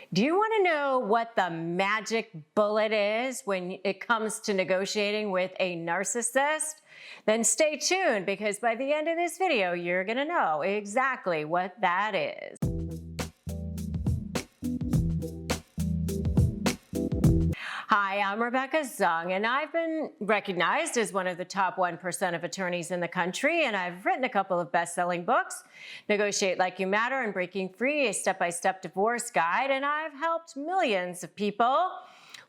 Do you want to know what the magic bullet is when it comes to negotiating with a narcissist? Then stay tuned, because by the end of this video, you're going to know exactly what that is. Hi, I'm Rebecca Zung, and I've been recognized as one of the top 1% of attorneys in the country, and I've written a couple of best-selling books, Negotiate Like You Matter and Breaking Free, a step-by-step divorce guide, and I've helped millions of people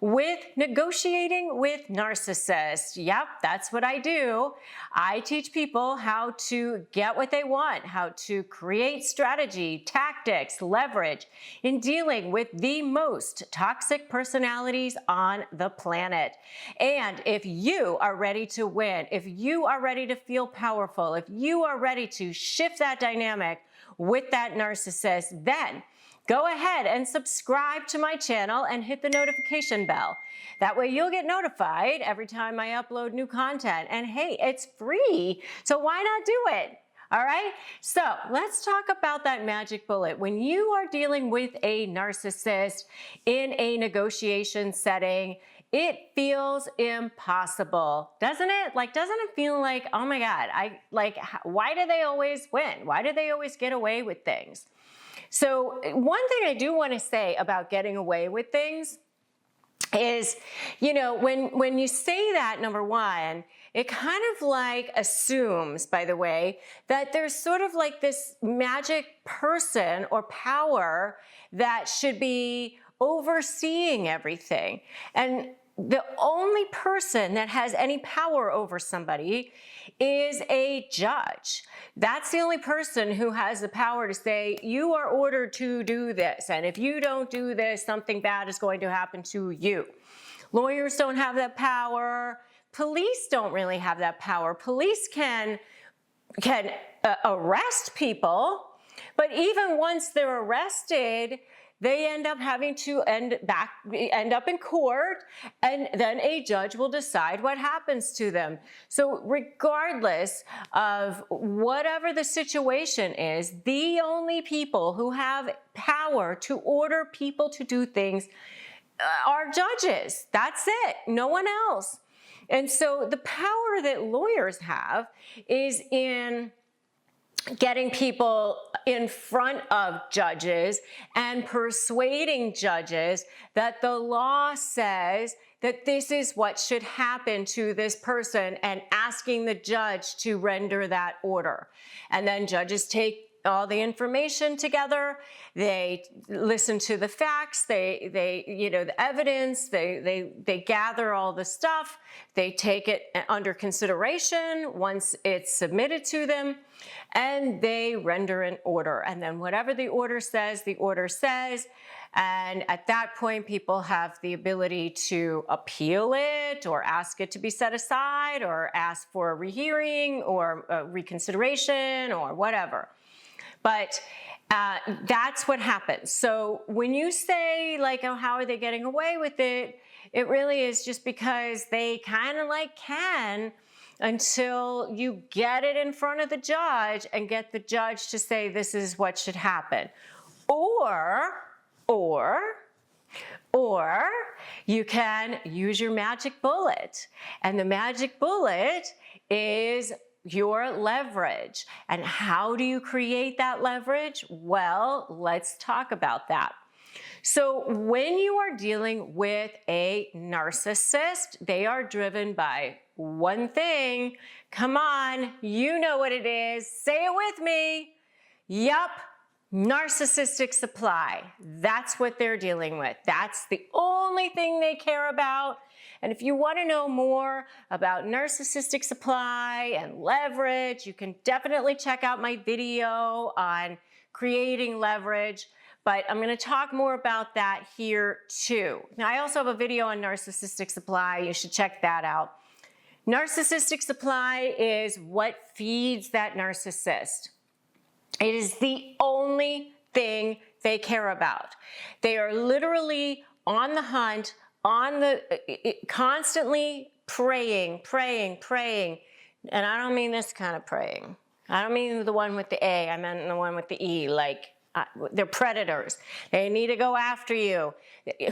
with negotiating with narcissists. Yep, that's what I do. I teach people how to get what they want, how to create strategy, tactics, leverage in dealing with the most toxic personalities on the planet. And if you are ready to win, if you are ready to feel powerful, if you are ready to shift that dynamic with that narcissist, then go ahead and subscribe to my channel and hit the notification bell. That way you'll get notified every time I upload new content. And hey, it's free, so why not do it? All right, so let's talk about that magic bullet. When you are dealing with a narcissist in a negotiation setting, it feels impossible, doesn't it? Doesn't it feel like, oh my God, why do they always win? Why do they always get away with things? So one thing I do want to say about getting away with things is, when you say that, number one, it kind of assumes, by the way, that there's sort of this magic person or power that should be overseeing everything. And the only person that has any power over somebody is a judge. That's the only person who has the power to say, you are ordered to do this, and if you don't do this, something bad is going to happen to you. Lawyers don't have that power. Police don't really have that power. Police can arrest people, but even once they're arrested, they end up having to end up in court, and then a judge will decide what happens to them. So regardless of whatever the situation is, the only people who have power to order people to do things are judges. That's it, no one else. And so the power that lawyers have is in getting people in front of judges and persuading judges that the law says that this is what should happen to this person, and asking the judge to render that order. And then judges take all the information together, they listen to the facts, the evidence, they gather all the stuff, they take it under consideration once it's submitted to them, and they render an order. And then whatever the order says, and at that point, people have the ability to appeal it, or ask it to be set aside, or ask for a rehearing, or a reconsideration, or whatever. But that's what happens. So when you say, oh, how are they getting away with it? It really is just because they kind of can, until you get it in front of the judge and get the judge to say this is what should happen. Or you can use your magic bullet. And the magic bullet is your leverage. And how do you create that leverage? Well, let's talk about that. So when you are dealing with a narcissist, they are driven by one thing. Come on, you know what it is. Say it with me. Yup, narcissistic supply. That's what they're dealing with. That's the only thing they care about. And if you want to know more about narcissistic supply and leverage, you can definitely check out my video on creating leverage. But I'm going to talk more about that here too. Now, I also have a video on narcissistic supply. You should check that out. Narcissistic supply is what feeds that narcissist. It is the only thing they care about. They are literally on the hunt, constantly praying. And I don't mean this kind of praying. I don't mean the one with the A, I meant the one with the E, They're predators. They need to go after you.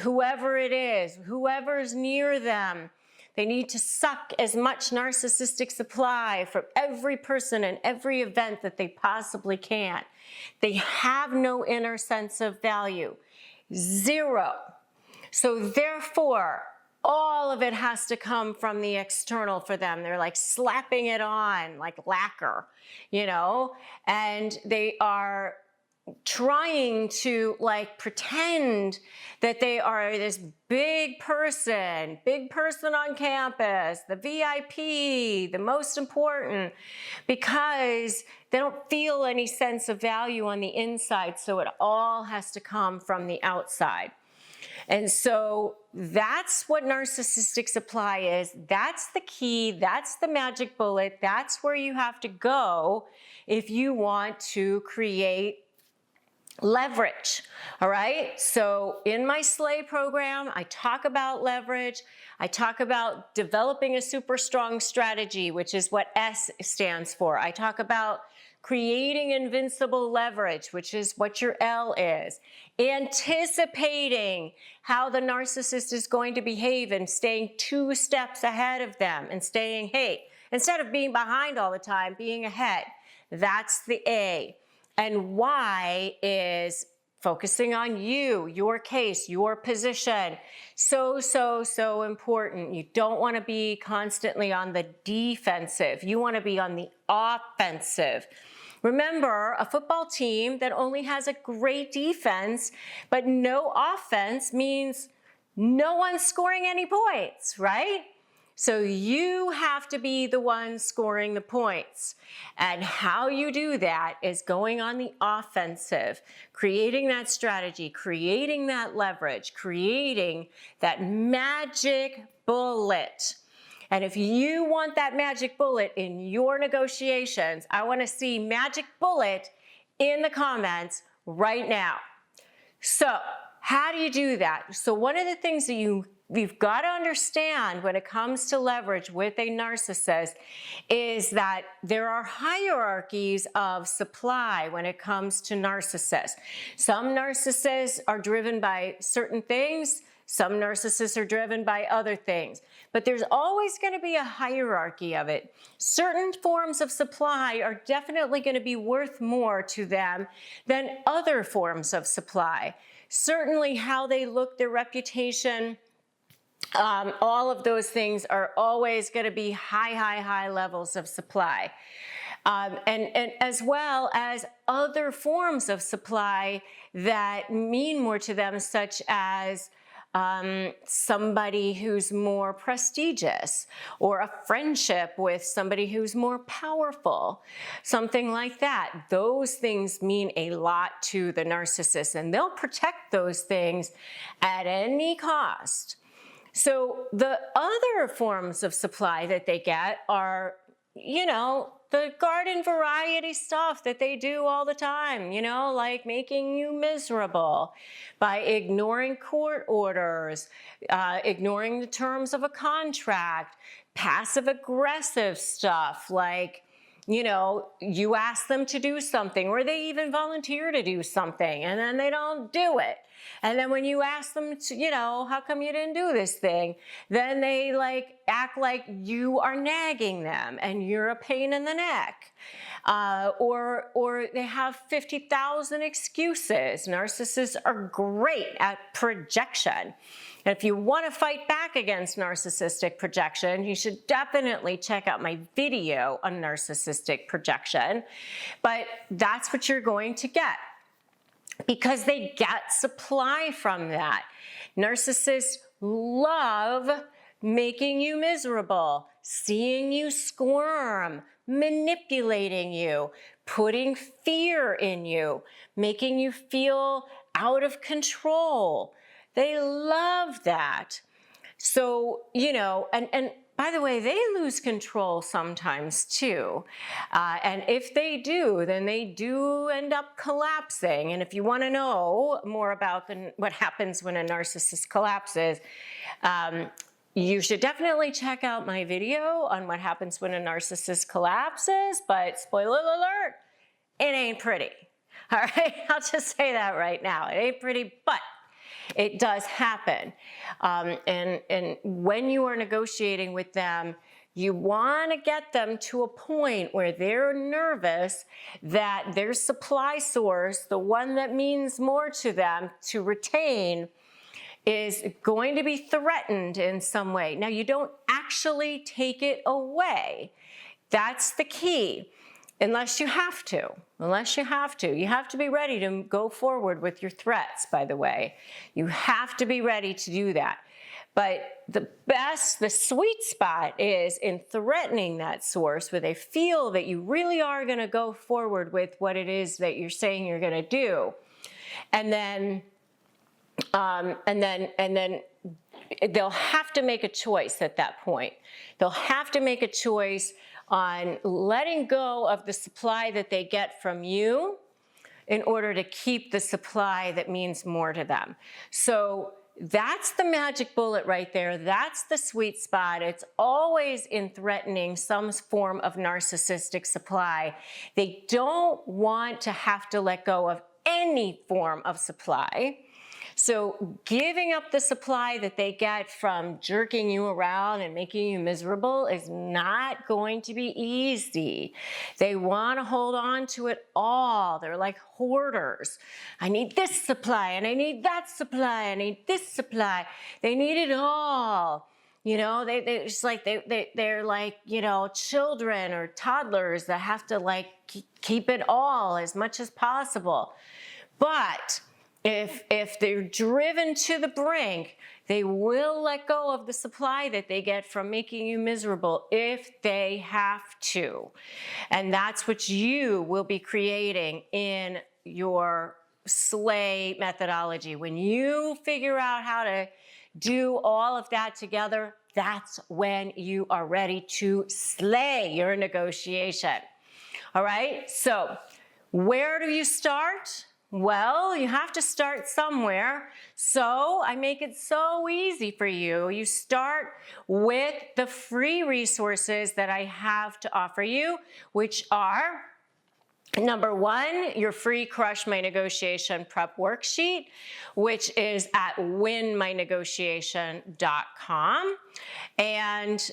Whoever it is, whoever's near them, they need to suck as much narcissistic supply from every person and every event that they possibly can. They have no inner sense of value. Zero. So therefore, all of it has to come from the external for them. They're like slapping it on like lacquer, you know, and they are trying to like pretend that they are this big person on campus, the VIP, the most important, because they don't feel any sense of value on the inside. So it all has to come from the outside. And so that's what narcissistic supply is. That's the key. That's the magic bullet. That's where you have to go if you want to create leverage. All right. So in my Slay program, I talk about leverage. I talk about developing a super strong strategy, which is what S stands for. I talk about creating invincible leverage, which is what your L is. Anticipating how the narcissist is going to behave and staying 2 steps ahead of them and staying, hey, instead of being behind all the time, being ahead. That's the A. And Y is focusing on you, your case, your position. So important. You don't want to be constantly on the defensive. You want to be on the offensive. Remember, a football team that only has a great defense but no offense means no one's scoring any points, right? So you have to be the one scoring the points. And how you do that is going on the offensive, creating that strategy, creating that leverage, creating that magic bullet. And if you want that magic bullet in your negotiations, I want to see magic bullet in the comments right now. So how do you do that? So one of the things that you've got to understand when it comes to leverage with a narcissist is that there are hierarchies of supply when it comes to narcissists. Some narcissists are driven by certain things. Some narcissists are driven by other things. But there's always going to be a hierarchy of it. Certain forms of supply are definitely going to be worth more to them than other forms of supply. Certainly how they look, their reputation, all of those things are always going to be high levels of supply. And as well as other forms of supply that mean more to them, such as somebody who's more prestigious, or a friendship with somebody who's more powerful, something like that. Those things mean a lot to the narcissist, and they'll protect those things at any cost. So the other forms of supply that they get are, you know, the garden variety stuff that they do all the time, you know, like making you miserable by ignoring court orders, ignoring the terms of a contract, passive aggressive stuff like, you know, you ask them to do something or they even volunteer to do something and then they don't do it. And then when you ask them to, you know, how come you didn't do this thing? Then they like act like you are nagging them and you're a pain in the neck. Or they have 50,000 excuses. Narcissists are great at projection. And if you want to fight back against narcissistic projection, you should definitely check out my video on narcissistic projection. But that's what you're going to get, because they get supply from that. Narcissists love making you miserable, seeing you squirm, manipulating you, putting fear in you, making you feel out of control. They love that. So, you know, and by the way, they lose control sometimes too. And if they do, then they do end up collapsing. And if you want to know more about what happens when a narcissist collapses, you should definitely check out my video on what happens when a narcissist collapses. But spoiler alert, it ain't pretty. All right, I'll just say that right now. It ain't pretty, but it does happen. And when you are negotiating with them, you want to get them to a point where they're nervous that their supply source, the one that means more to them to retain, is going to be threatened in some way. Now, you don't actually take it away. That's the key. Unless you have to. Unless you have to. You have to be ready to go forward with your threats, by the way. You have to be ready to do that. But the sweet spot is in threatening that source where they feel that you really are going to go forward with what it is that you're saying you're going to do. And then they'll have to make a choice at that point. They'll have to make a choice on letting go of the supply that they get from you in order to keep the supply that means more to them. So that's the magic bullet right there. That's the sweet spot. It's always in threatening some form of narcissistic supply. They don't want to have to let go of any form of supply. So giving up the supply that they get from jerking you around and making you miserable is not going to be easy. They want to hold on to it all. They're like hoarders. I need this supply and I need that supply. I need this supply. They need it all. You know, they're like, you know, children or toddlers that have to like keep it all as much as possible. But if they're driven to the brink, they will let go of the supply that they get from making you miserable if they have to. And that's what you will be creating in your slay methodology. When you figure out how to do all of that together, that's when you are ready to slay your negotiation. All right? So where do you start? Well, you have to start somewhere, so I make it so easy for you. You start with the free resources that I have to offer you, which are number one, your free Crush My Negotiation prep worksheet, which is at winmynegotiation.com. And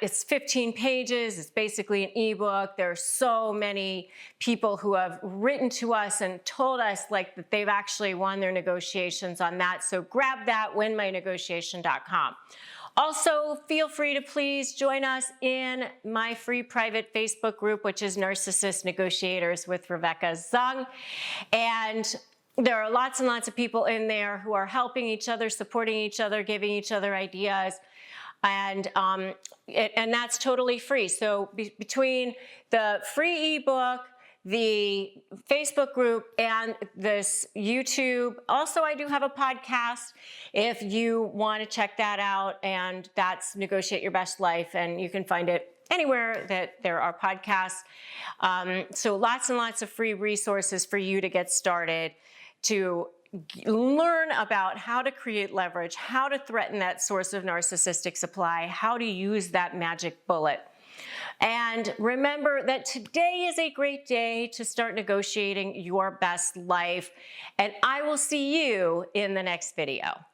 it's 15 pages. It's basically an ebook. There are so many people who have written to us and told us like that they've actually won their negotiations on that. So grab that, winmynegotiation.com. Also, feel free to please join us in my free private Facebook group, which is Narcissist Negotiators with Rebecca Zung. And there are lots and lots of people in there who are helping each other, supporting each other, giving each other ideas. And that's totally free. So between the free ebook, the Facebook group, and this YouTube. Also, I do have a podcast if you want to check that out, and that's Negotiate Your Best Life, and you can find it anywhere that there are podcasts. So lots and lots of free resources for you to get started to learn about how to create leverage, how to threaten that source of narcissistic supply, how to use that magic bullet. And remember that today is a great day to start negotiating your best life. And I will see you in the next video.